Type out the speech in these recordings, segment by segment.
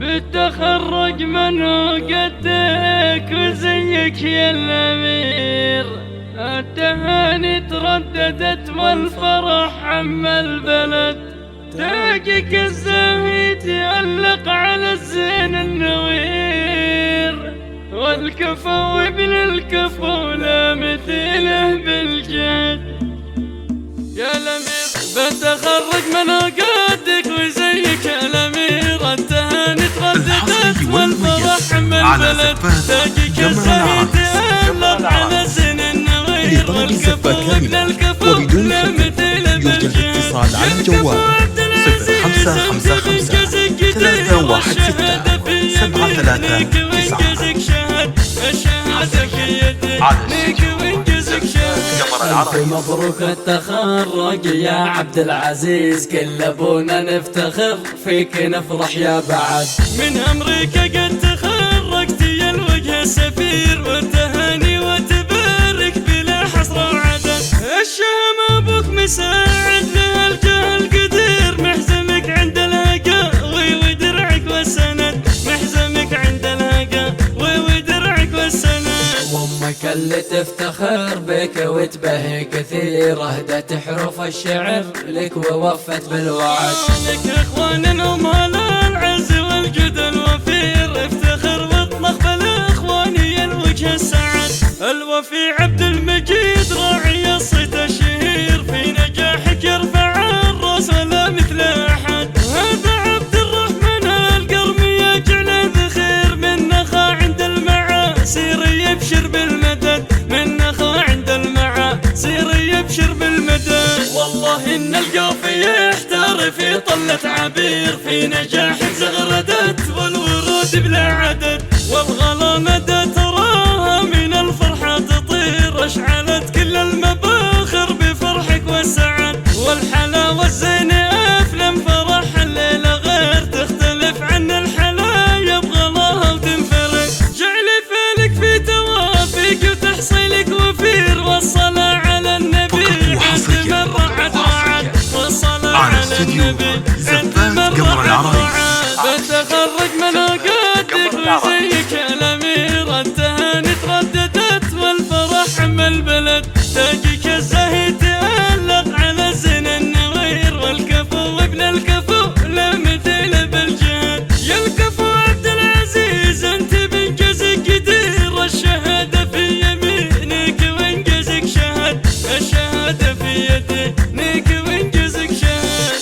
بالتخرج منو قدك وزيك يا الأمير، التهاني ترددت والفرح عم البلد، تاجك الزاهي تألق على الزين النوير، والكفو وابن الكفو لا مثيله بالجد يا الأمير. بتخرج من قدك وزيك يا الأمير، التهاني ترددت والفرح عم البلد، تاجك الزاهي تألق على الزين النوير، والكفو وابن الكفو لا مثيله بالجد. الاتصال على الجوال 0555 316 739. ألف مبروك التخرج يا عبد العزيز، كل أبونا نفتخر فيك نفرح يا بعد. من أمريكا قد تخرجت يا الوجه السفير، والتهاني وتبارك بلا حصر وعدد، الشهم أبوك مساعد له الجهل قدير، محزمك عند الهقاوي ودرعك والسند، محزمك عند الهقاوي ودرعك والسند. وامك اللي تفتخر بك وتبهي كثير، اهدت حروف الشعر لك ووفت بالوعد، لك اخوان هم العز والجود الوفير، افتخر واطلق بالاخوان يا الوجه السعد، الوفي عبد المجيد راعي الصيت الشهير، في نجاحك يرفع الراس ولا مثل احد، هذا عبد الرحمن القرمي يجعل ذخير، من نخا عند المعاسير يبشر بالمدد، من نخا عند المعاسير يبشر بالمدد. والله ان القافي يحتار في طلة عبير، في نجاحك زغردت والورود بلا عدد، والغلامة تراها من الفرحة تطير، اشعلت كل المباخر بفرحك والسعد، والحلاوة الزين افلم فرح الليلة غير، تختلف عن الحلا يبغى الله وتنفرق، جعل فالك في توافيك وتحصيلك وفير، والصلاة على النبي عند من رعد وعد، والصلاة على النبي عند من رعد وعد. بتخرج من قدك وزيك يا الأمير، التهاني ترددت والفرح عم البلد، تاجك الزاهي تألق على الزين النوير، والكفو وابن الكفو لا مثيل بالجد، يا الكفو عبد العزيز انت بنجزك قدير، الشهادة في يمينك وانجزك شهد، الشهادة في يدينك وانجزك شهد.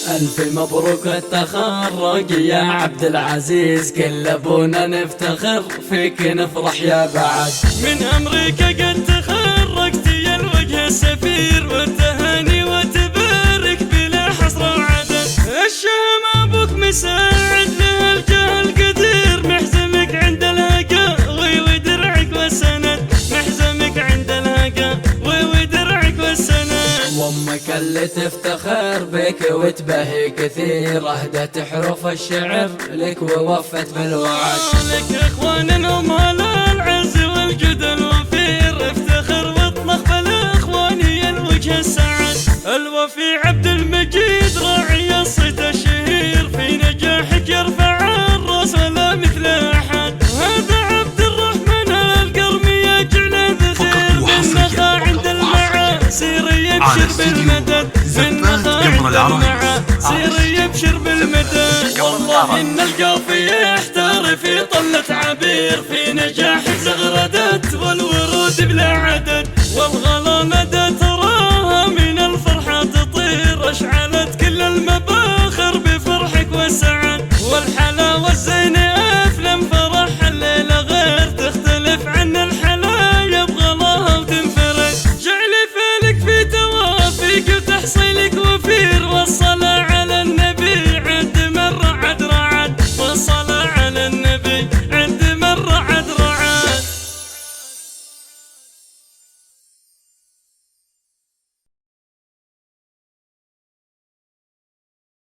ألف مبروك التخرج يا عبد العزيز، كل أبونا نفتخر فيك نفرح يا بعد. من أمريكا قد تخرجت يا الوجه السفير، والتهاني وتبارك بلا حصر وعدد، الشهم أبوك مساعد له الجهل قدير، محزمك عند الهقاوي ودرعك والسند، محزمك عند الهقاوي ودرعك والسند. وامك اللي تفتخر بك وتبهي كثير، اهدت حروف الشعر لك ووفت بالوعد، لك اخوان هم العز والجود الوفير، افتخر واطلق بالاخوان يا الوجه السعد، الوفي عبد المجيد راعي الصيت الشهير، في نجاحك يرفع الراس ولا مثل احد، هذا عبد الرحمن القرمي يجعل ذخير، من نخا عند المعاسير يبشر بالمدد، من نخا عند المعاسير يبشر بالمدد. والله ان القافي يحتار في طلة عبير، في نجاحك زغردت والورود بلا عدد، والغلا